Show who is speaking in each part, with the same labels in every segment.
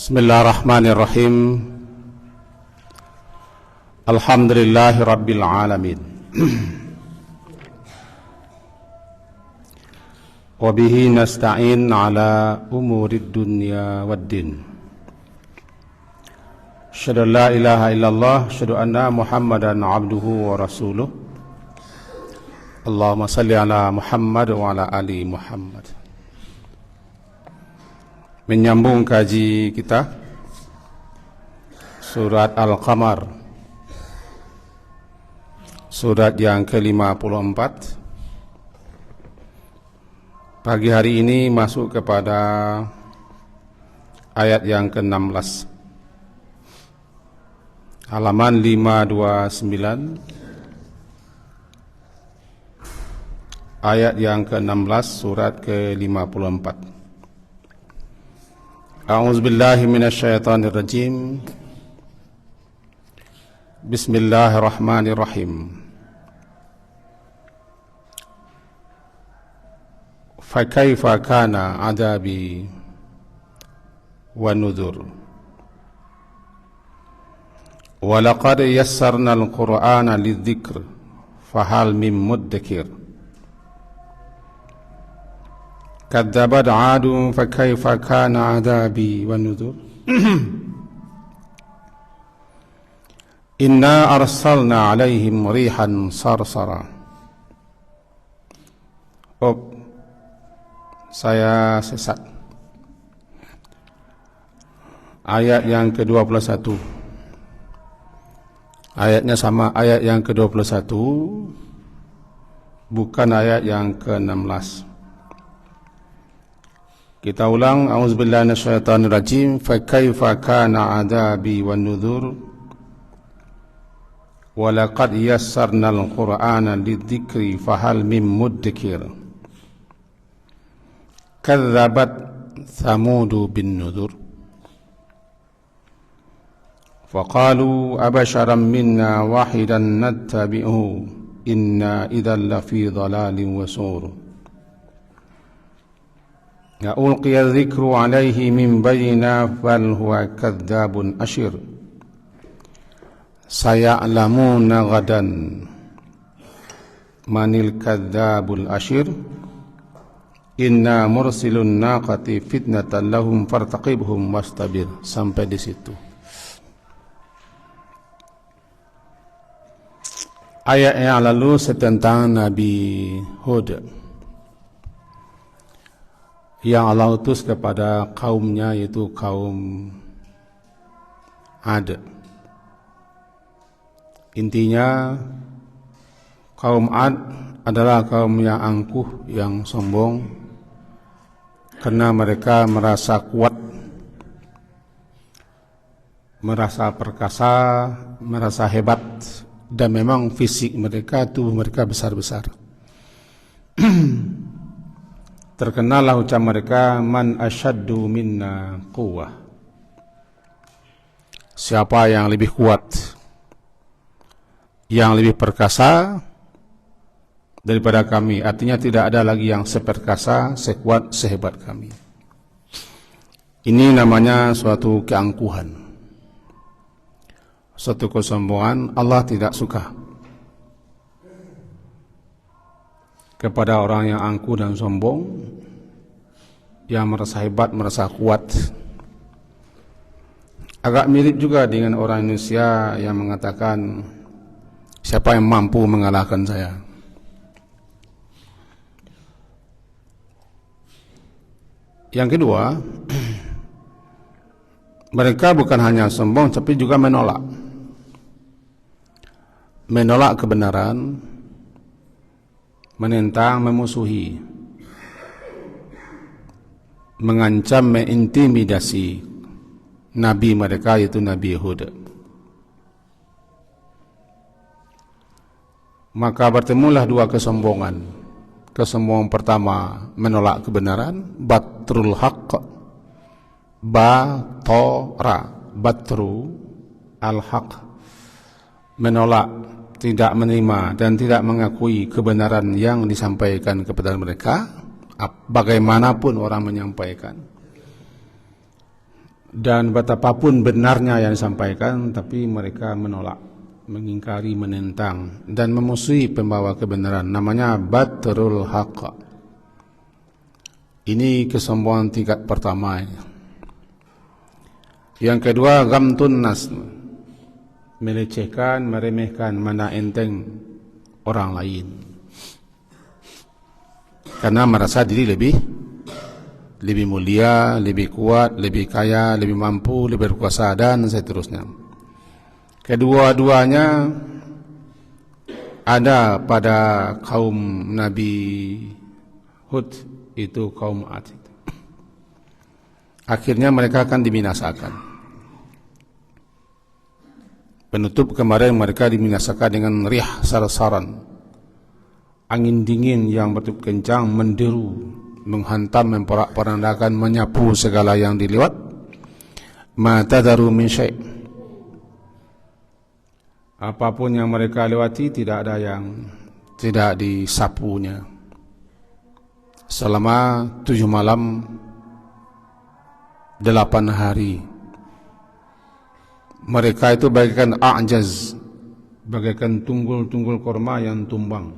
Speaker 1: Bismillahirrahmanirrahim. Alhamdulillahi rabbil alamin. Wa bihi nasta'in ala umurid dunya waddin. Asyhadu an la ilaha illallah, asyhadu anna Muhammadan abduhu wa rasuluh. Allahumma salli ala Muhammad wa ala ali Muhammad. Menyambung kaji kita surat Al-Qamar, surat yang ke-54. Pagi hari ini masuk kepada ayat yang ke-16, halaman 529, ayat yang ke-16 surat ke-54. A'udzubillahi minasyaitonirrajim. Bismillahirrahmanirrahim. Fakaifa kana adabi wa nudhur. Wa laqad yassarna al-Qur'ana lidh-dhikr fahal min muddakir. Kadzabat 'adun fakaifa kana 'adabi wa nudhur. Inna arsalna 'alaihim rihan sarsara. Saya sesat. Ayat yang ke-21. Ayatnya sama ayat yang ke-21, bukan ayat yang ke-16. Kita ulang. A'udzubillahi minasyaitonirrajim. Fakaifa kana 'adabi wan nudhur. Wa laqad yassarna al-Qur'ana lidh-dhikri fahal min muddakir. Kadzabat Thamudu bin nudhur. Faqalu abasharan minna wahidan nattabi'uhu inna idzan lafi dhalalin wa sur. Ya ulqiya dzikru alaihi min bayyina bal huwa kadzabun ashir. Saya'lamuna ghadan manil kadzabul ashir. Inna mursilun naqati fitnatan lahum fartaqibhum wastabir. Sampai di situ. Ayat yang lalu tentang Nabi Hud yang Allah utus kepada kaumnya, yaitu kaum Ad. Intinya kaum Ad adalah kaum yang angkuh, yang sombong, karena mereka merasa kuat, merasa perkasa, merasa hebat, dan memang fisik mereka, tubuh mereka besar-besar. Terkenallah ucapan mereka, man asyaddu minna quwwah. Siapa yang lebih kuat, yang lebih perkasa daripada kami. Artinya tidak ada lagi yang seperkasa, sekuat, sehebat kami. Ini namanya suatu keangkuhan, suatu kesombongan. Allah tidak suka kepada orang yang angkuh dan sombong, yang merasa hebat, merasa kuat. Agak mirip juga dengan orang Indonesia yang mengatakan, siapa yang mampu mengalahkan saya? Yang kedua, mereka bukan hanya sombong, tapi juga menolak kebenaran, menentang, memusuhi, mengancam, mengintimidasi Nabi mereka, yaitu Nabi Hud. Maka bertemulah dua kesombongan. Kesombongan pertama menolak kebenaran, batrul haqq, batru al-haq, menolak, tidak menerima dan tidak mengakui kebenaran yang disampaikan kepada mereka, bagaimanapun orang menyampaikan. Dan betapapun benarnya yang disampaikan, tapi mereka menolak, mengingkari, menentang, dan memusuhi pembawa kebenaran. Namanya batrul haqq. Ini kesombongan tingkat pertama. Yang kedua, ghamtun nas, melecehkan, meremehkan, mana enteng orang lain, karena merasa diri lebih mulia, lebih kuat, lebih kaya, lebih mampu, lebih berkuasa, dan seterusnya. Kedua-duanya ada pada kaum Nabi Hud, itu kaum Ad. Akhirnya mereka akan dibinasakan. Penutup kemarin mereka dibinasakan dengan rih sarsaran, angin dingin yang bertiup kencang, menderu, menghantam, memporak-porandakan, menyapu segala yang dilihat. Ma tadaru min syai', apapun yang mereka lewati tidak ada yang tidak disapunya. Selama 7 malam 8 hari mereka itu bagaikan a'jaz, bagaikan tunggul-tunggul korma yang tumbang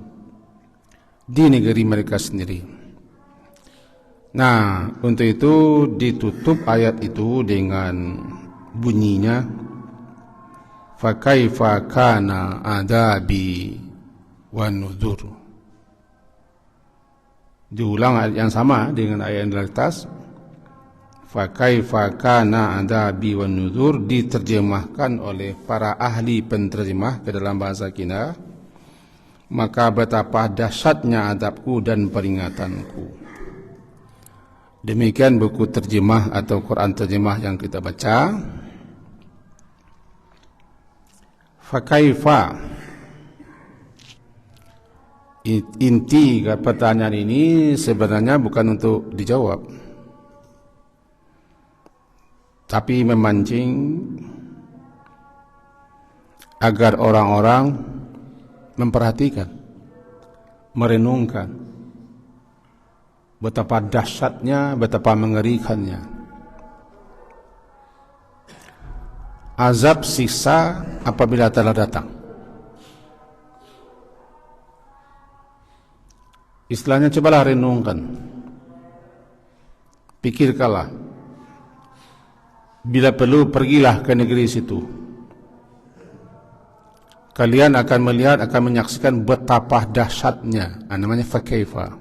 Speaker 1: di negeri mereka sendiri. Nah, untuk itu ditutup ayat itu dengan bunyinya fa kaifa kana adabi wan nuzur. Diulang ayat yang sama dengan ayat yang di atas. Fa kaifa kana adabi wan nuzur, diterjemahkan oleh para ahli penterjemah ke dalam bahasa kita, maka betapa dahsyatnya adabku dan peringatanku. Demikian buku terjemah atau Quran terjemah yang kita baca. Fa kaifa, inti pertanyaan ini sebenarnya bukan untuk dijawab, tapi memancing agar orang-orang memperhatikan, merenungkan betapa dahsyatnya, betapa mengerikannya azab siksa apabila telah datang. Istilahnya, cobalah renungkan, pikirkanlah, bila perlu pergilah ke negeri situ. Kalian akan melihat, akan menyaksikan betapa dahsyatnya. Namanya fakaifa.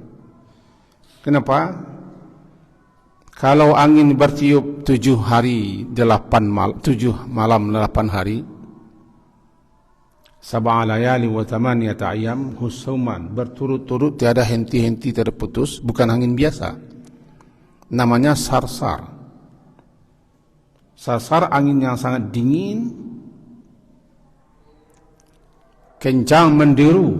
Speaker 1: Kenapa? Kalau angin bertiup 7 malam 8 hari, 7 layali wa 8 ayyam husuman, berturut-turut, tiada henti-henti, terputus, bukan angin biasa. Namanya sarsar. Sarsar, angin yang sangat dingin, kencang, menderu,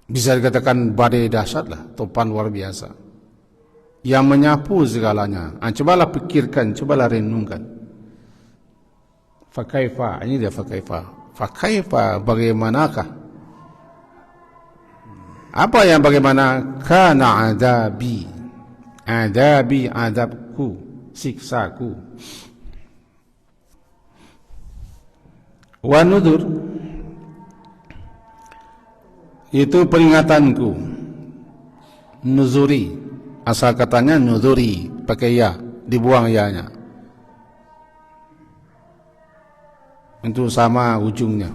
Speaker 1: bisa dikatakan badai dahsyat lah, topan luar biasa yang menyapu segalanya. Cobalah pikirkan, cobalah renungkan. Fakaifa, ini dia fakaifa. Fakaifa, bagaimanakah? Apa yang bagaimana? Kana adabi, adabi, adabku, siksaku. Wa nudur, itu peringatanku. Nuzuri, asal katanya nuzuri, pakai ya, dibuang ya-nya, itu sama ujungnya.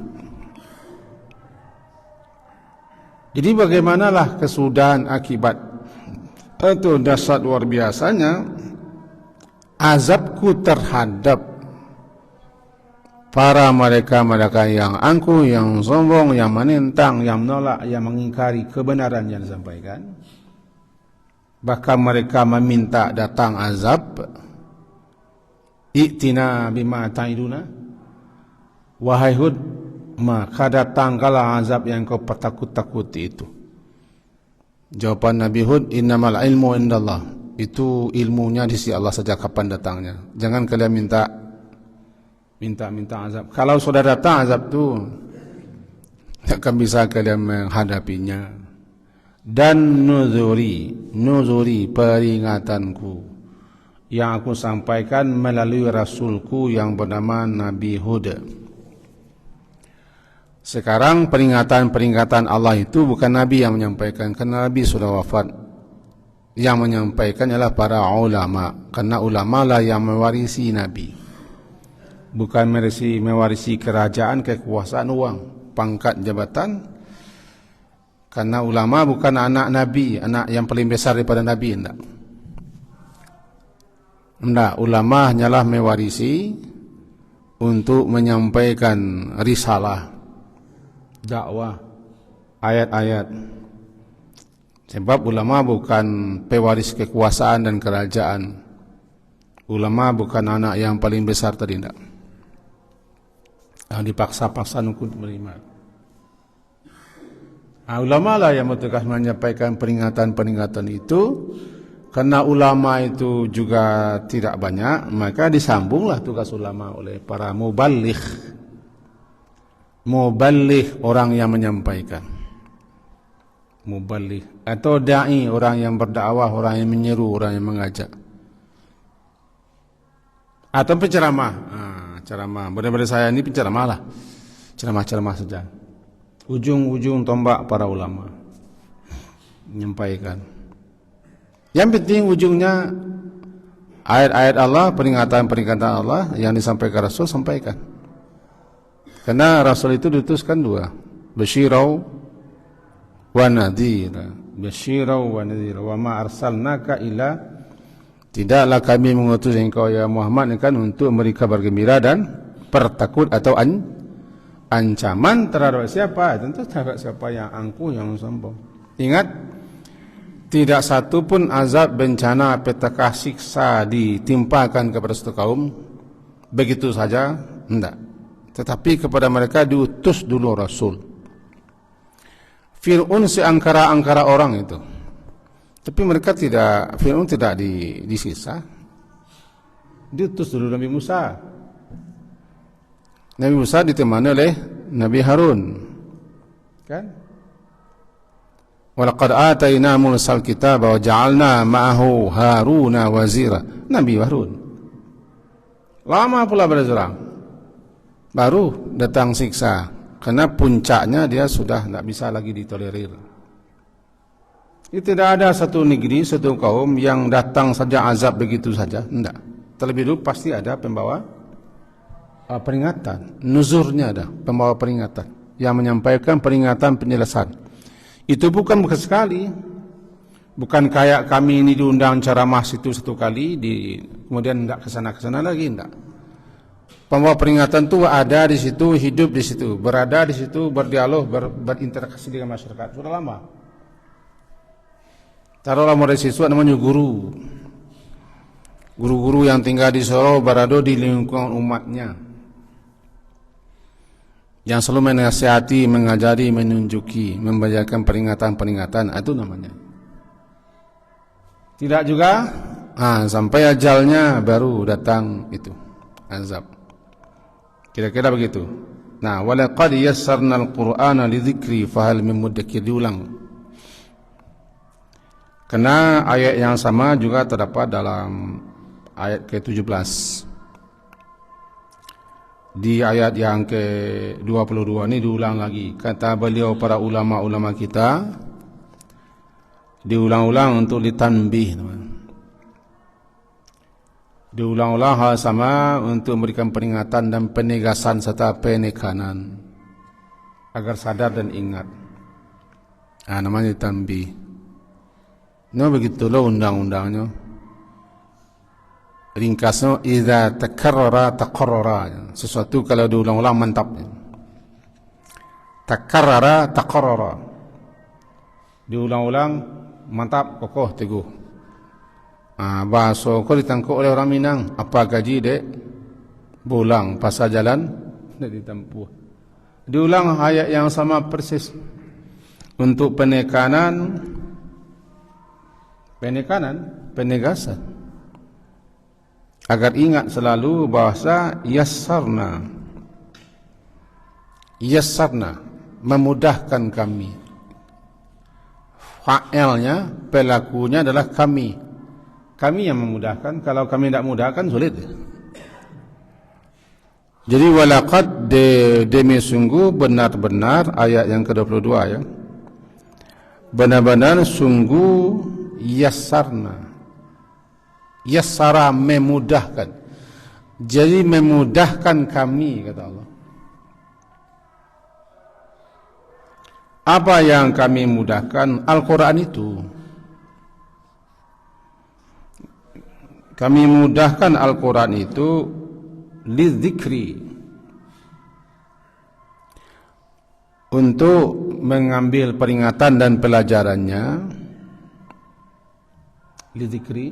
Speaker 1: Jadi bagaimanalah kesudahan akibat itu dahsyat luar biasanya azabku terhadap para mereka yang angkuh, yang sombong, yang menentang, yang menolak, yang mengingkari kebenaran yang disampaikan. Bahkan mereka meminta datang azab. I'tina bima ta'iduna, wahai Hud, maka datangkanlah azab yang kau takut-takuti itu. Jawaban Nabi Hud, innamal ilmu indallah, itu ilmunya di sisi Allah saja kapan datangnya. Jangan kalian minta azab. Kalau sudah datang azab itu, akan bisa kalian menghadapinya. Dan nuzuri, peringatanku, yang aku sampaikan melalui Rasulku yang bernama Nabi Hud. Sekarang peringatan-peringatan Allah itu bukan Nabi yang menyampaikan, karena Nabi sudah wafat. Yang menyampaikan adalah para ulama, karena ulama lah yang mewarisi Nabi. Bukan mewarisi kerajaan, kekuasaan, uang, pangkat, jabatan. Karena ulama bukan anak Nabi, anak yang paling besar daripada Nabi, enggak. Enggak, ulama hanyalah mewarisi untuk menyampaikan risalah, dakwah, ayat-ayat. Sebab ulama bukan pewaris kekuasaan dan kerajaan. Ulama bukan anak yang paling besar tadi, enggak. Yang dipaksa-paksa untuk menerima. Ulama lah yang bertugas menyampaikan peringatan-peringatan itu. Karena ulama itu juga tidak banyak, maka disambunglah tugas ulama oleh para muballigh. Muballigh, orang yang menyampaikan. Muballigh atau dai, orang yang berdakwah, orang yang menyeru, orang yang mengajak. Atau penceramah. Ceramah. Benar-benar saya ini penceramah lah. Ceramah-ceramah saja. Ujung-ujung tombak para ulama menyampaikan. Yang penting ujungnya ayat-ayat Allah, peringatan-peringatan Allah yang disampaikan Rasul, sampaikan. Karena Rasul itu diutuskan dua, basyirau wa nadhira. Basyirau wa nadhira. Wa ma arsalnaka illa, tidaklah kami mengutus engkau ya Muhammad kan untuk memberi kabar gembira dan pertakut atau ancaman terhadap siapa? Tentu terhadap siapa yang angkuh, yang sombong. Ingat, tidak satu pun azab, bencana, petaka, siksa ditimpakan kepada satu kaum begitu saja, tidak. Tetapi kepada mereka diutus dulu Rasul. Fir'aun seangkara-angkara orang itu, tapi mereka tidak, Fir'aun tidak disisa. Diutus dulu Nabi Musa. Nabi Musa ditemani oleh Nabi Harun, kan? Walaqad atayna Musal kitaba wa ja'alna ma'ahu Haruna wazira. Nabi Harun. Lama pula berjalan, baru datang siksa. Karena puncaknya dia sudah tidak bisa lagi ditolerir. Tidak ada satu negeri, satu kaum yang datang saja azab begitu saja. Tidak. Terlebih dulu pasti ada pembawa peringatan. Nuzurnya ada pembawa peringatan yang menyampaikan peringatan penjelasan. Itu bukan sekali. Bukan kayak kami ini diundang ceramah situ satu kali, kemudian tidak kesana lagi, tidak. Pembawa peringatan itu ada di situ, hidup di situ, berada di situ, berdialog, berinteraksi dengan masyarakat. Sudah lama. Taruhlah mulai siswa namanya guru. Guru-guru yang tinggal di Solo, berada di lingkungan umatnya, yang selalu menasihati, mengajari, menunjuki, membacakan peringatan-peringatan, itu namanya. Tidak juga sampai ajalnya baru datang itu azab. Kira-kira begitu. Nah, walaqad yassarnal Qur'ana lidzikri fahal min muddakir, diulang. Karena ayat yang sama juga terdapat dalam ayat ke-17. Di ayat yang ke-22 ini diulang lagi. Kata beliau para ulama-ulama kita, diulang-ulang untuk ditanbih. Diulang-ulang hal sama untuk memberikan peringatan dan penegasan serta penekanan agar sadar dan ingat. Namanya ditanbih. Nah, begitulah undang-undangnya. Ringkasnya, idza takarrara taqarrara. Sesuatu kalau diulang-ulang mantap. Takarrara taqarrara. Diulang-ulang mantap, kokoh, teguh. Bahasa kau ditangkap oleh orang Minang, apa gaji dek? Pulang, pasal jalan dek ditempuh. Diulang ayat yang sama persis untuk penegasan. Agar ingat selalu bahasa yassarna, memudahkan kami. Fa'ilnya, pelakunya adalah kami. Kami yang memudahkan. Kalau kami tidak mudahkan, sulit. Jadi walaqad demi sungguh benar-benar ayat yang ke-22 ya. Benar-benar sungguh yassarna. Yassara memudahkan. Jadi memudahkan kami kata Allah. Apa yang kami mudahkan? Al-Quran itu. Kami mudahkan Al-Quran itu lidzikri, untuk mengambil peringatan dan pelajarannya. Lidzikri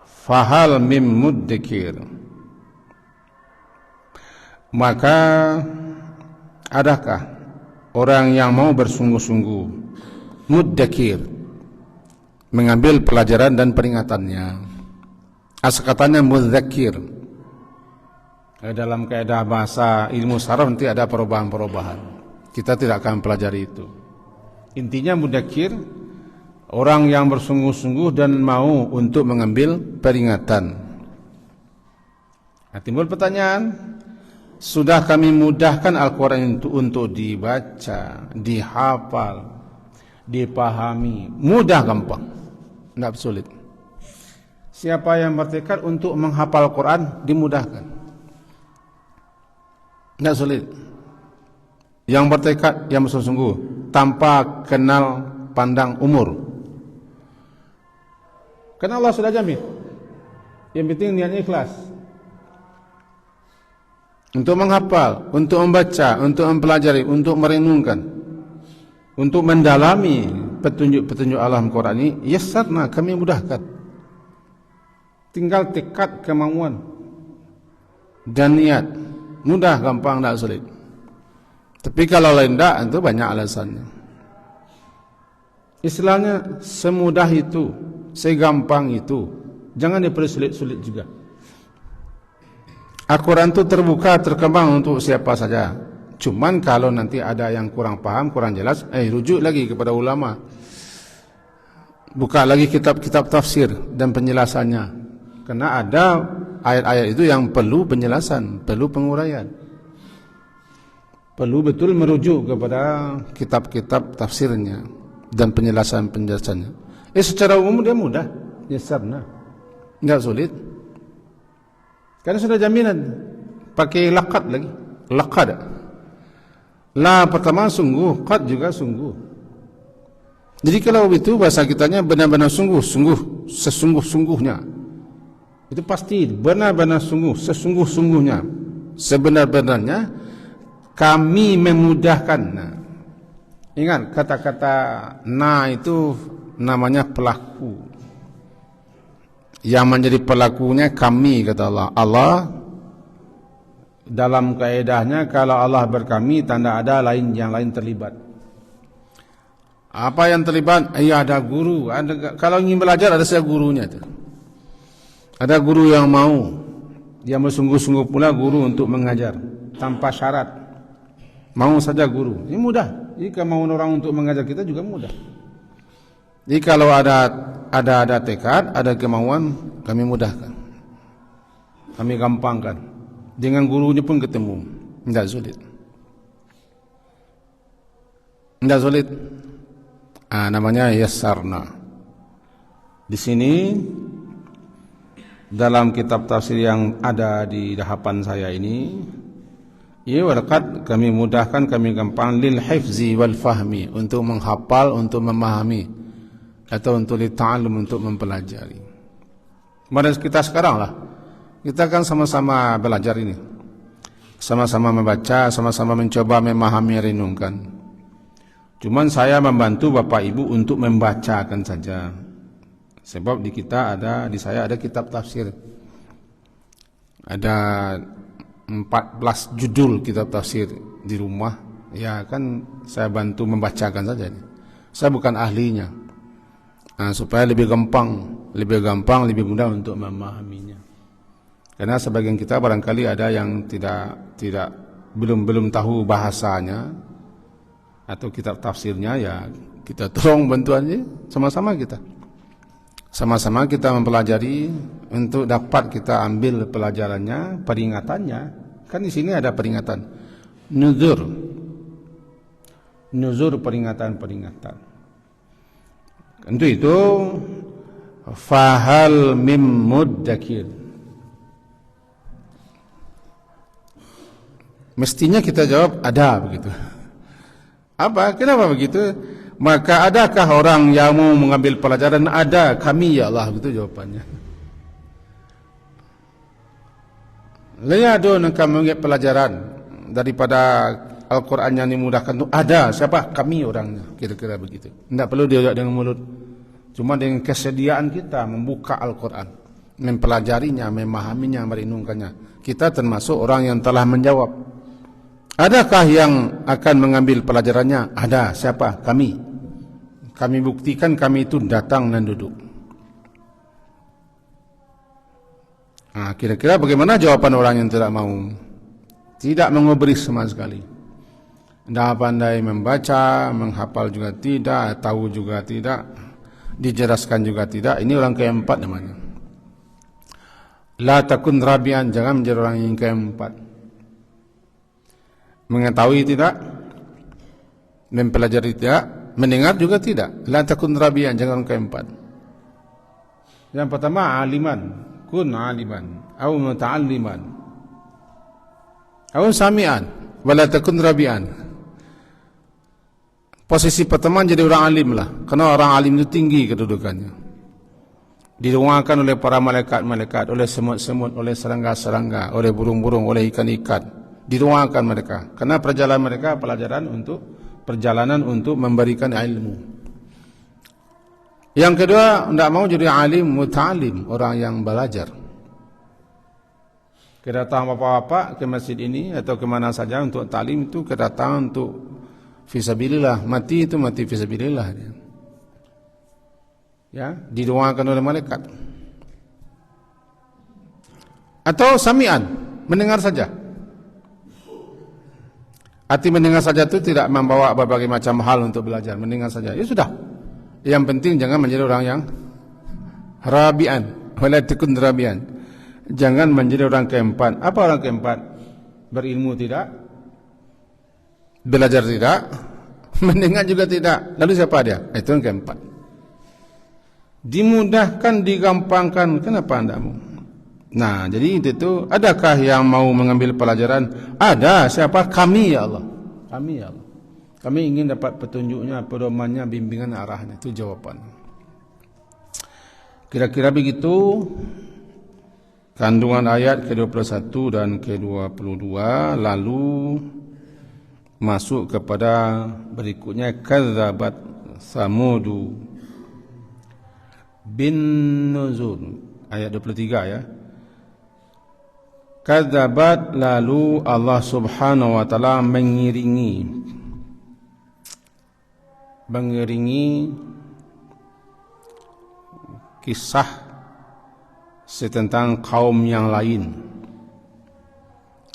Speaker 1: fahal mim muddakir, maka adakah orang yang mau bersungguh-sungguh muddakir, mengambil pelajaran dan peringatannya. Asal katanya mudzakir. Dalam kaidah bahasa ilmu saraf nanti ada perubahan-perubahan. Kita tidak akan pelajari itu. Intinya mudzakir, orang yang bersungguh-sungguh dan mau untuk mengambil peringatan. Nah, timbul pertanyaan, sudah kami mudahkan Al-Quran itu untuk dibaca, dihafal, dipahami, mudah gampang, tidak sulit. Siapa yang bertekad untuk menghafal Quran dimudahkan, tidak sulit. Yang bertekad, yang bersungguh tanpa kenal pandang umur, karena Allah sudah jamin. Yang penting niatnya ikhlas untuk menghafal, untuk membaca, untuk mempelajari, untuk merenungkan, untuk mendalami petunjuk-petunjuk alam Quran ini. Yassarna, kami mudahkan. Tinggal tekad, kemauan dan niat, mudah, gampang, tidak sulit. Tapi kalau lain tidak, itu banyak alasannya. Istilahnya semudah itu, segampang itu, jangan dipersulit-sulit juga. Al-Quran itu terbuka, terkembang untuk siapa saja. Cuman kalau nanti ada yang kurang paham, kurang jelas, rujuk lagi kepada ulama. Buka lagi kitab-kitab tafsir dan penjelasannya. Karena ada ayat-ayat itu yang perlu penjelasan, perlu penguraian. Perlu betul merujuk kepada kitab-kitab tafsirnya dan penjelasan-penjelasannya. Secara umum dia mudah, yassarna, enggak sulit. Karena sudah jaminan, pakai laqad lagi, laqad. La pertama sungguh, qad juga sungguh. Jadi kalau itu bahasa kitanya benar-benar sungguh-sungguh, sesungguh-sungguhnya. Itu pasti benar-benar sungguh, sesungguh-sungguhnya, sebenar-benarnya kami memudahkan. Nah, ingat kata-kata na itu namanya pelaku. Yang menjadi pelakunya kami, kata Allah. Allah dalam kaedahnya kalau Allah berkami, tanda ada lain, yang lain terlibat. Apa yang terlibat? Ya ada guru. Kalau ingin belajar ada saya gurunya itu. Ada guru yang mau, dia bersungguh-sungguh pula guru untuk mengajar tanpa syarat. Mau saja guru. Ini mudah. Jika mau orang untuk mengajar kita juga mudah. Jadi kalau ada tekad, ada kemauan, kami mudahkan. Kami gampangkan. Dengan gurunya pun ketemu. Tidak sulit. Tidak sulit. Namanya yassarna. Di sini dalam kitab tafsir yang ada di hadapan saya ini, ya walaqad, kami mudahkan, kami gampang, lil hifzi wal fahmi, untuk menghafal, untuk memahami, atau untuk lita'allum, untuk mempelajari. Kemudian kita sekarang lah, kita kan sama-sama belajar ini, sama-sama membaca, sama-sama mencoba memahami, renungkan. Cuman saya membantu Bapak Ibu untuk membacakan saja. Sebab di saya ada kitab tafsir. Ada 14 judul kitab tafsir di rumah. Ya kan saya bantu membacakan saja. Saya bukan ahlinya. Supaya lebih gampang, lebih mudah untuk memahaminya. Karena sebagian kita barangkali ada yang belum tahu bahasanya atau kitab tafsirnya, ya kita tolong bantuannya sama-sama kita. Sama-sama kita mempelajari untuk dapat kita ambil pelajarannya, peringatannya. Kan di sini ada peringatan. Nuzur peringatan-peringatan. Untuk itu fahal mim muddakir. Mestinya kita jawab ada begitu. Apa? Kenapa begitu? Maka adakah orang yang mau mengambil pelajaran? Ada, kami ya Allah, begitu jawabannya. Lihat nak mengambil pelajaran daripada Al-Quran yang dimudahkan itu ada. Siapa? Kami orangnya. Kira-kira begitu. Tidak perlu diajak dengan mulut. Cuma dengan kesediaan kita membuka Al-Quran, mempelajarinya, memahaminya, merenungkannya. Kita termasuk orang yang telah menjawab. Adakah yang akan mengambil pelajarannya? Ada. Siapa? Kami. Kami buktikan kami itu datang dan duduk. Nah, kira-kira bagaimana jawaban orang yang tidak mau? Tidak mengubris sama sekali. Tidak pandai membaca, menghafal juga tidak, tahu juga tidak, dijelaskan juga tidak. Ini orang keempat namanya. La takun rabian, jangan menjadi orang yang keempat. Mengetahui tidak, mempelajari tidak, mendengar juga tidak. La takun rabian, jangan orang keempat. Yang pertama aliman, kun aliman, au muta'alliman, au sami'an, wala takun rabian. Posisi pertama jadi orang alim lah, karena orang alim itu tinggi kedudukannya. Didoakan oleh para malaikat-malaikat, oleh semut-semut, oleh serangga-serangga, oleh burung-burung, oleh ikan-ikan. Didoakan mereka, karena perjalanan mereka perjalanan untuk memberikan ilmu. Yang kedua, tidak mau jadi alim, muta'alim, orang yang belajar. Kedatangan bapak-bapak ke masjid ini atau kemana saja untuk ta'lim itu kedatangan untuk fisabilillah, mati itu mati fisabilillah. Ya, didoakan oleh malaikat. Atau sami'an, mendengar saja. Arti mendengar saja itu tidak membawa berbagai macam hal untuk belajar, mendengar saja. Ya sudah. Yang penting jangan menjadi orang yang rabian, wala takun rabian. Jangan menjadi orang keempat. Apa orang keempat? Berilmu tidak, belajar tidak, mendengar juga tidak. Lalu siapa dia? Itu yang keempat. Dimudahkan, digampangkan. Kenapa anda mau? Nah, jadi itu adakah yang mau mengambil pelajaran? Ada. Siapa? Kami ya Allah. Kami ya Allah. Kami ingin dapat petunjuknya, pedomannya, bimbingan, arahnya. Itu jawaban. Kira-kira begitu kandungan ayat ke-21 dan ke-22. Lalu masuk kepada berikutnya, kadzabat samudu bin nuzul, ayat 23 ya. Kadzabat, lalu Allah Subhanahu wa taala mengiringi kisah tentang kaum yang lain,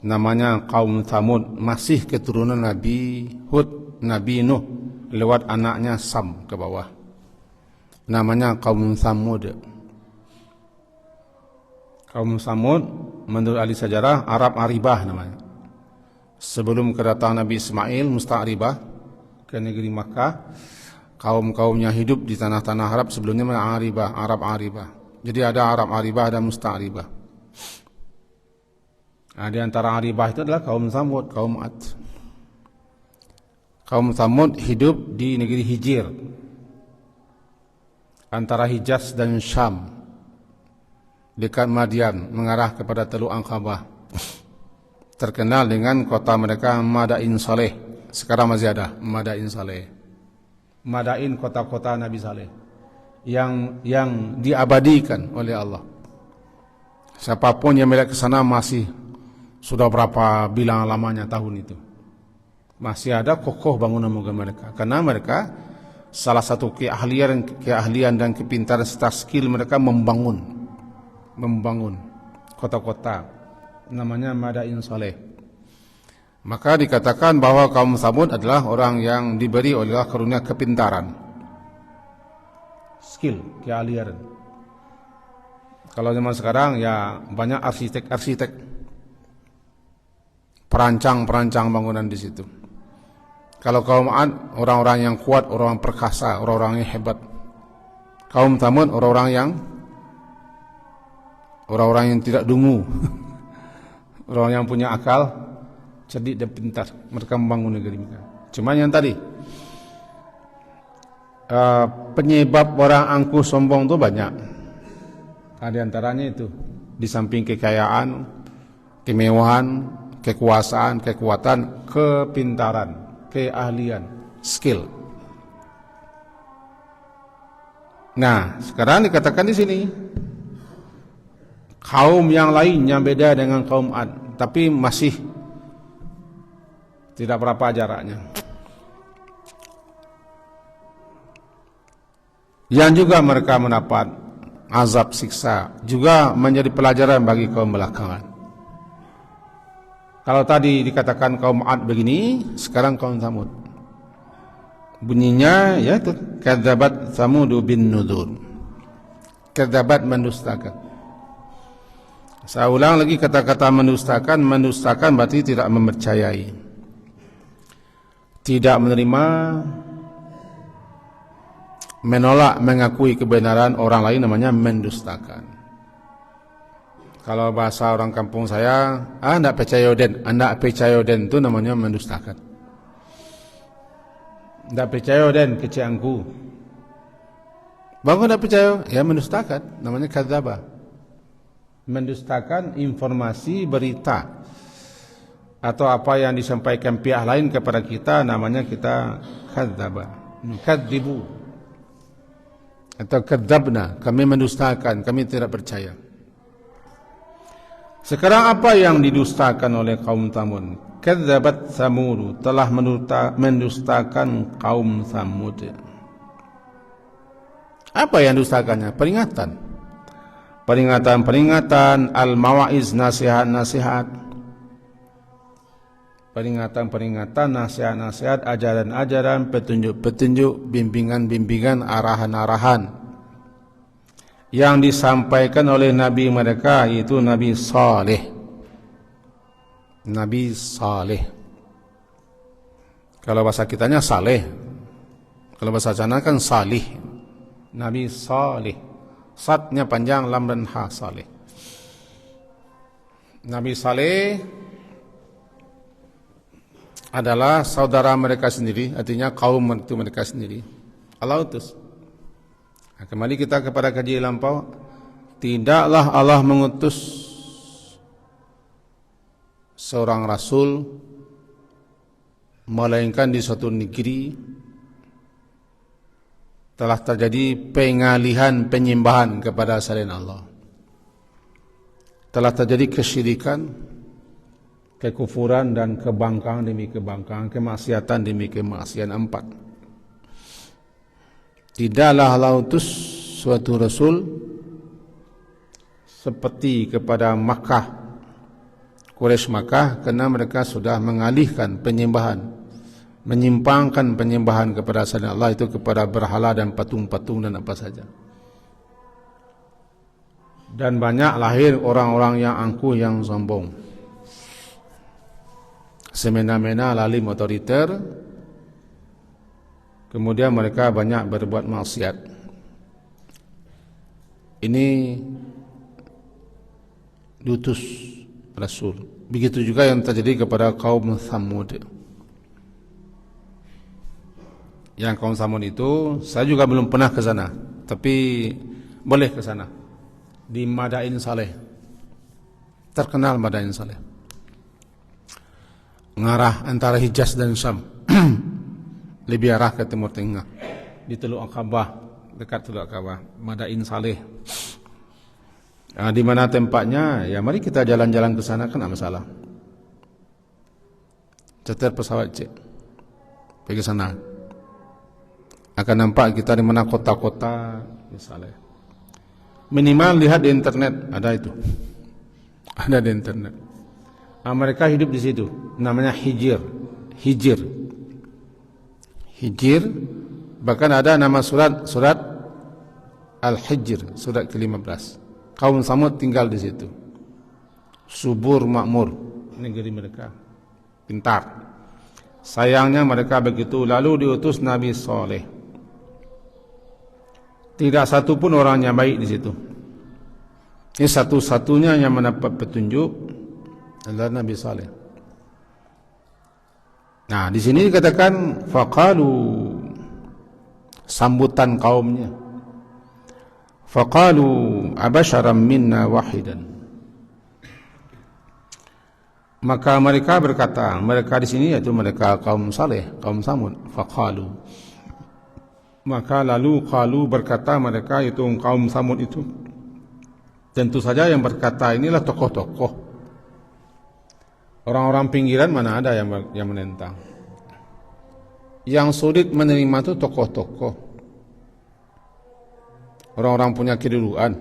Speaker 1: namanya kaum Tsamud, masih keturunan Nabi Hud, Nabi Nuh, lewat anaknya Sam ke bawah, namanya kaum Tsamud. Kaum Tsamud menurut ahli sejarah Arab Aribah namanya. Sebelum kedatangan Nabi Ismail musta'ribah ke negeri Makkah, kaum-kaumnya hidup di tanah-tanah Arab sebelumnya Aribah, Arab Aribah. Jadi ada Arab Aribah, ada musta'ribah. Nah, di antara Aribah itu adalah kaum Tsamud, kaum Ad. Kaum Tsamud hidup di negeri Hijir, antara Hijaz dan Syam, dekat Madian, mengarah kepada Teluk Aqabah. Terkenal dengan kota mereka Madain Saleh. Sekarang masih ada Madain Saleh. Madain, kota-kota Nabi Saleh yang diabadikan oleh Allah. Siapapun yang melihat ke sana masih sudah berapa bilang lamanya tahun itu, masih ada kokoh bangunan mereka, karena mereka salah satu keahlian dan kepintaran serta skill mereka membangun kota-kota, namanya Madain Saleh. Maka dikatakan bahwa kaum Tsamud adalah orang yang diberi oleh Allah karunia kepintaran, skill, keahlian. Kalau zaman sekarang ya banyak arsitek-arsitek, perancang-perancang bangunan di situ. Kalau kaum Ad, orang-orang yang kuat, orang perkasa, orang-orang yang hebat. Kaum Tsamud, orang-orang yang tidak dungu, orang yang punya akal, cerdik dan pintar. Mereka membangun negeri mereka. Cuma yang tadi, penyebab orang angkuh sombong itu banyak. Ada antaranya itu, di samping kekayaan, kemewahan, kekuasaan, kekuatan, kepintaran, keahlian, skill. Nah, sekarang dikatakan di sini kaum yang lain yang beda dengan kaum Ad, tapi masih tidak berapa jaraknya. Yang juga mereka mendapat azab siksa juga menjadi pelajaran bagi kaum belakangan. Kalau tadi dikatakan kaum Ad begini, sekarang kaum Tsamud. Bunyinya ya itu kadzabat Tsamudu bin nuzur. Kadzabat mendustakan. Saya ulang lagi kata-kata mendustakan. Mendustakan berarti tidak mempercayai, tidak menerima, menolak mengakui kebenaran orang lain, namanya mendustakan. Kalau bahasa orang kampung saya, ndak percaya den, ndak percaya den itu namanya mendustakan. Ndak percaya den keciangku. Bangku ndak percaya, ya mendustakan, namanya kadzaba. Mendustakan informasi, berita atau apa yang disampaikan pihak lain kepada kita, namanya kita kadzaba. Kadzibu atau kadzabna, kami mendustakan, kami tidak percaya. Sekarang apa yang didustakan oleh kaum Tsamud? Kadzabat Tsamud, telah mendustakan kaum Tsamud. Apa yang dustakannya? Peringatan, al-mawaiz, nasihat-nasihat, peringatan, nasihat-nasihat, ajaran-ajaran, petunjuk-petunjuk, bimbingan-bimbingan, arahan-arahan yang disampaikan oleh Nabi mereka, yaitu Nabi Saleh. Nabi Saleh. Kalau bahasa kitanya Saleh, kalau bahasa sana kan Salih. Nabi Saleh, sadnya panjang, lam dan ha, Saleh. Nabi Saleh adalah saudara mereka sendiri, artinya kaum itu mereka sendiri. Allah utus. Nah, kembali kita kepada kaji lampau, tidaklah Allah mengutus seorang rasul melainkan di suatu negeri telah terjadi pengalihan penyembahan kepada selain Allah. Telah terjadi kesyirikan, kekufuran dan kebangkangan demi kebangkangan, kemaksiatan demi kemaksiatan, 4. Tidaklah Allah utus suatu rasul seperti kepada Makkah, Quraisy Makkah, kerana mereka sudah mengalihkan penyembahan, menyimpangkan penyembahan kepada selain Allah, itu kepada berhala dan patung-patung dan apa saja. Dan banyak lahir orang-orang yang angkuh, yang sombong, semena-mena, lalim, otoriter. Kemudian mereka banyak berbuat maksiat. Ini diutus Rasul. Begitu juga yang terjadi kepada kaum Tsamud. Yang kaum Tsamud itu, saya juga belum pernah ke sana, tapi boleh ke sana. Di Madain Saleh. Terkenal Madain Saleh. Ngarah antara Hijaz dan Syam. Lebih arah ke Timur Tengah, di Teluk Aqabah, dekat Teluk Aqabah, Madain Saleh. Di mana tempatnya? Ya, mari kita jalan-jalan ke sana, kan tidak masalah. Charter pesawat cek, pergi sana. Akan nampak kita di mana kota-kota di Saleh. Minimal lihat di internet, ada itu, ada di internet. Mereka hidup di situ, namanya Hijir. Bahkan ada nama surat Al-Hijr, surat ke-15. Kaum Samud tinggal di situ. Subur makmur, negeri mereka. Pintar. Sayangnya mereka begitu, lalu diutus Nabi Saleh. Tidak satu pun orangnya baik di situ. Ini satu-satunya yang mendapat petunjuk adalah Nabi Saleh. Nah, di sini dikatakan faqalu, sambutan kaumnya. Faqalu abasharam minna wahidan. Maka mereka berkata, mereka di sini yaitu mereka kaum Saleh, kaum Samud. Faqalu, maka lalu qalu, berkata mereka itu kaum Samud itu. Tentu saja yang berkata inilah tokoh-tokoh. Orang-orang pinggiran mana ada yang menentang. Yang sulit menerima itu tokoh-tokoh. Orang-orang punya kedudukan.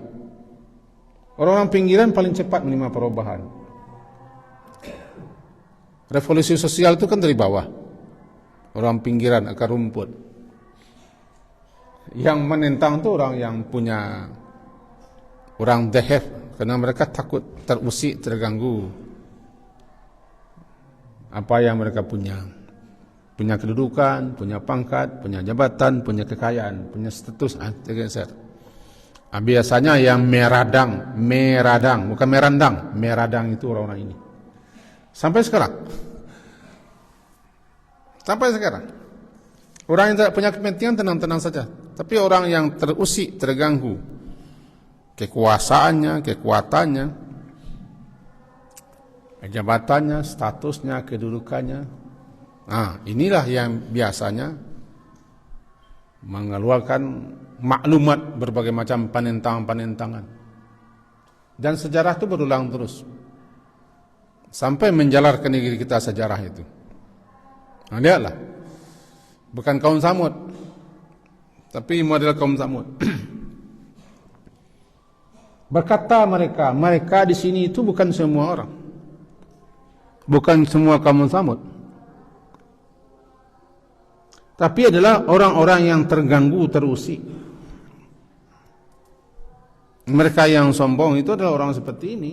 Speaker 1: Orang-orang pinggiran paling cepat menerima perubahan. Revolusi sosial itu kan dari bawah. Orang pinggiran, akar rumput. Yang menentang itu orang yang punya, orang dahef, karena mereka takut terusik, terganggu apa yang mereka punya kedudukan, punya pangkat, punya jabatan, punya kekayaan, punya status, tergeser. Biasanya yang meradang, bukan meradang itu orang-orang ini. Sampai sekarang. Orang yang tidak punya kepentingan tenang-tenang saja. Tapi orang yang terusik, terganggu, kekuasaannya, kekuatannya, jabatannya, statusnya, kedudukannya. Nah, inilah yang biasanya mengeluarkan maklumat berbagai macam penentangan-penentangan. Dan sejarah itu berulang terus. Sampai menjalar ke negeri kita sejarah itu. Nah, lihatlah. Bukan kaum Samud, tapi model kaum Samud. Berkata mereka di sini itu bukan semua orang. Bukan semua kaum Samud. Tapi adalah orang-orang yang terganggu, terusik. Mereka yang sombong itu adalah orang seperti ini.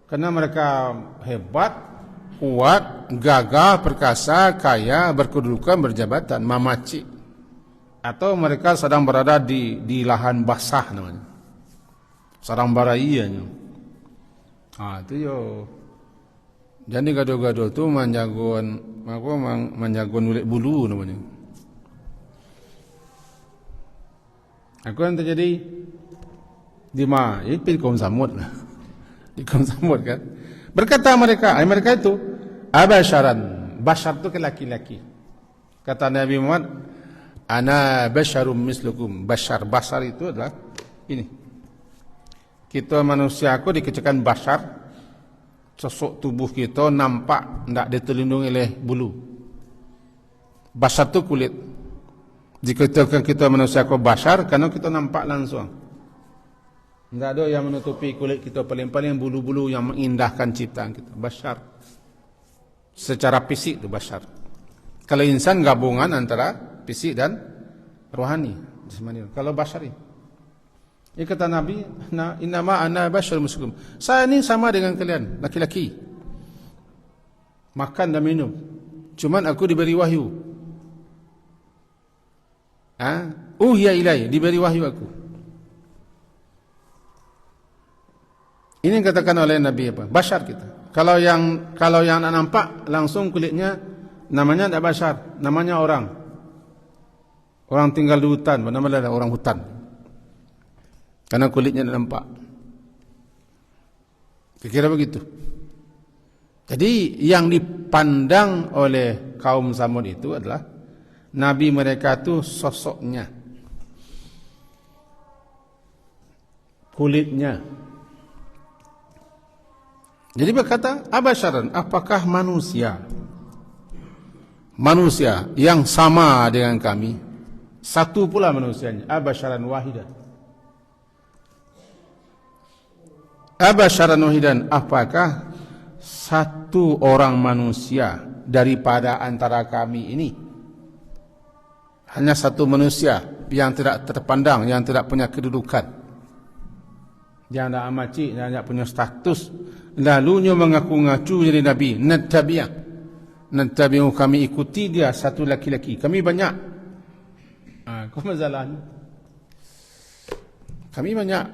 Speaker 1: Karena mereka hebat, kuat, gagah, perkasa, kaya, berkedudukan, berjabatan, mamaci. Atau mereka sedang berada di lahan basah namanya. Sarang baraianya. Itu yo. Jadi gado-gado tu manjagon ulit bulu namanya. Aku yang terjadi di mana? Ini kaum Samud lah. Di kaum Samud kan. Berkata mereka itu abasharan. Bashar itu ke laki-laki. Kata Nabi Muhammad, ana basharum mislukum. Bashar itu adalah ini. Kita manusia aku dikecilkan bashar. Sosok tubuh kita nampak tidak diterlindungi oleh bulu. Bashar itu kulit. Jika kita manusia aku bashar, karena kita nampak langsung. Tidak ada yang menutupi kulit kita, paling-paling bulu-bulu yang mengindahkan ciptaan kita. Bashar. Secara fisik itu bashar. Kalau insan gabungan antara fisik dan rohani. Kalau bashar ini. Ini kata Nabi, innama ana bashar muslim. Saya ini sama dengan kalian, laki-laki. Makan dan minum. Cuman aku diberi wahyu. Uhiya ilai, diberi wahyu aku. Ini yang katakan oleh Nabi apa? Bashar kita. Kalau yang nampak langsung kulitnya namanya tidak bashar, namanya orang. Orang tinggal di hutan, namanya orang hutan. Karena kulitnya tidak nampak. Kira-kira begitu. Jadi yang dipandang oleh kaum Samud itu adalah Nabi mereka itu sosoknya, kulitnya. Jadi berkata, abasharan, apakah manusia yang sama dengan kami, satu pula manusianya, abasharan wahidan. Abasharan wahidan, apakah satu orang manusia daripada antara kami ini, hanya satu manusia yang tidak terpandang, yang tidak punya kedudukan, Jangan nak amacik, jangan nak punya status. Lalunya mengaku-ngaku jadi Nabi. Nattabi'u, kami ikuti dia satu laki-laki. Kami banyak. Kau masalahnya. Kami banyak.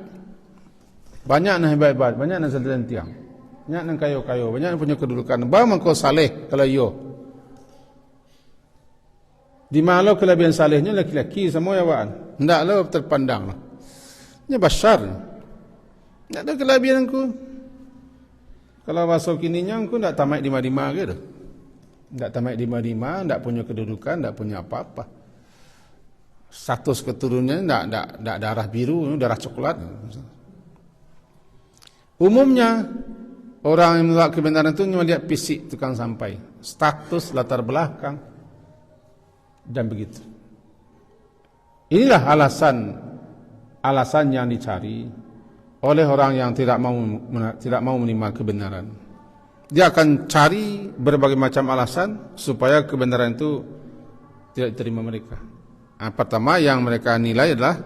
Speaker 1: Banyak nak hebat-hebat. Banyak nak selatan tiang. Banyak nak kayo-kayo. Banyak nak punya kedudukan. Bahawa kau saleh kalau yo. Di malau kelebihan salehnya laki-laki semua ya waan. Hendaklah terpandang lah. Ini basyar. Tak ada kelebihan aku. Kalau masuk kininya aku tak tamat di mana-mana gitu. Tak tamat di mana-mana, tak punya kedudukan, tak punya apa-apa. Status keturunannya tak darah biru, darah coklat. Umumnya orang yang menolak kebenaran itu cuma lihat fisik tukang sampai, status latar belakang dan begitu. Inilah alasan yang dicari oleh orang yang tidak mau menerima kebenaran. Dia akan cari berbagai macam alasan supaya kebenaran itu tidak diterima mereka. Pertama yang mereka nilai adalah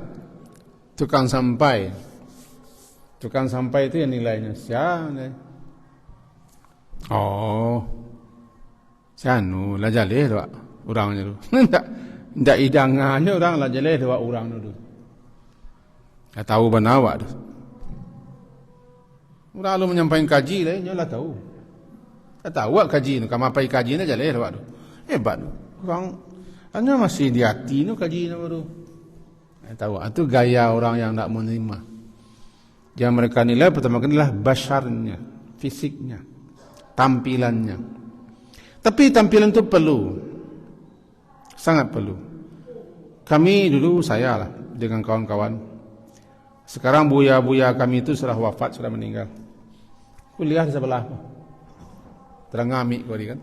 Speaker 1: tukang sampai. Tukang sampai itu yang nilainya siapa? Oh, sianu lah jaleh tu orangnya tu. Ndak idangannya orang lah jaleh tu orang tu. Tak tahu benar awak tu. Orang lu menyampaikan kaji lah, nyolah tahu. Tak tahu awak kaji tu, kamu apa kaji ni jaleh tu awak tu. Hebat tu. Orang hanya masih di hati tu kaji tu baru. Tahu itu gaya orang yang tak menerima. Yang mereka nilai pertama kali adalah basyarnya, fisiknya, tampilannya. Tapi tampilan itu perlu, sangat perlu. Kami dulu saya lah dengan kawan-kawan. Sekarang buya-buya kami itu sudah wafat, sudah meninggal. Kuliah di sebelah. Terangamik kau kan.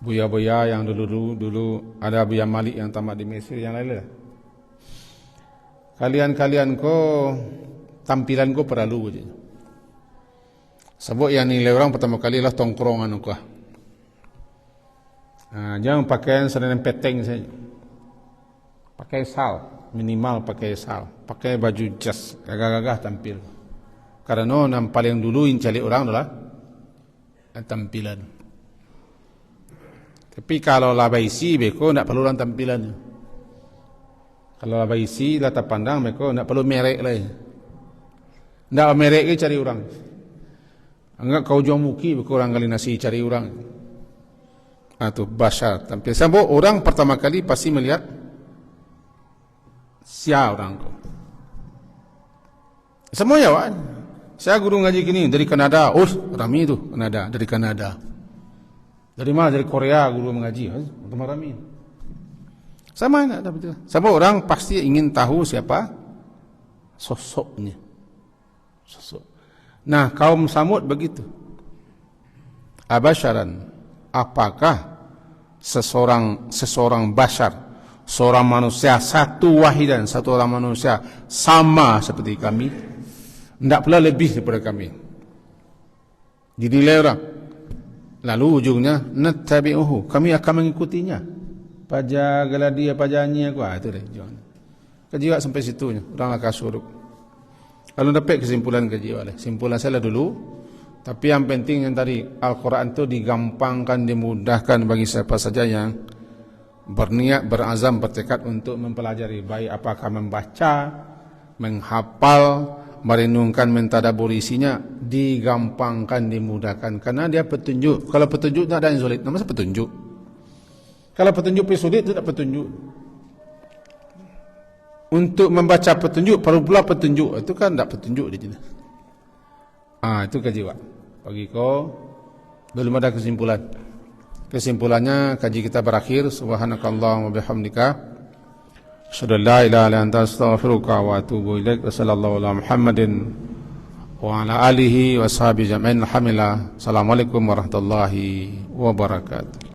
Speaker 1: Buya-buya yang dulu ada Buya Malik yang tamat di Mesir, yang lain-lain. Kalian kau tampilan kau perlu je. Sebab yang nilai orang pertama kali lah tongkrongan kau. Jangan pakaian selain peteng saja. Pakai sal, minimal pakai sal. Pakai baju jas, gagah-gagah tampil. Karena yang paling dulu yang cari orang adalah tampilan. Tapi kalau laba isi, beko nak perlu orang tampilannya. Kalau laba isi, latar pandang, beko nak perlu merek lah. Nak merek ke cari orang. Anggap kau jual muki, beko orang kali nasi cari orang. Itu basyar tampil. Sebab orang pertama kali pasti melihat siapa orang kau. Semua ya wan. Saya guru ngaji gini dari Kanada. Oh, Rami tu Kanada, dari Kanada. Dari mana? Dari Korea guru mengaji. Teman Rami. Sama nak betul. Sebab orang pasti ingin tahu siapa sosoknya. Sosok. Nah, kaum Samud begitu. Abasyaran, apakah seseorang basyar, seorang manusia satu wahidan, satu orang manusia sama seperti kami? Tidak pula lebih daripada kami. Dinilai orang. Lalu ujungnya nattabi'uhu, kami akan mengikutinya. Paja galadia pajanya aku itu deh jangan. Kajiwa sampai situnya, orang akan suruh. Kalau dapat kesimpulan kajiwa, simpulan saya dulu. Tapi yang penting yang tadi Al-Quran itu digampangkan, dimudahkan bagi siapa saja yang berniat, berazam, bertekad untuk mempelajari. Baik apakah membaca, menghafal, merenungkan, mentadabur isinya, digampangkan, dimudahkan. Karena dia petunjuk. Kalau petunjuk tak ada yang sulit. Namanya petunjuk. Kalau petunjuk sulit, itu tak petunjuk. Untuk membaca petunjuk, perlu pula petunjuk. Itu kan tak petunjuk di sini. Itu kajiwa. Bagi kau, belum ada kesimpulan. Kesimpulannya, kaji kita berakhir. Subhanakallahumma bihamdika. Asyhadu an la ilaha illa anta astaghfiruka wa atubu ilaik. Wassallallahu ala Muhammadin wa ala alihi wa sahbihi jam'in. Alhamdulillah. Assalamualaikum warahmatullahi wabarakatuh.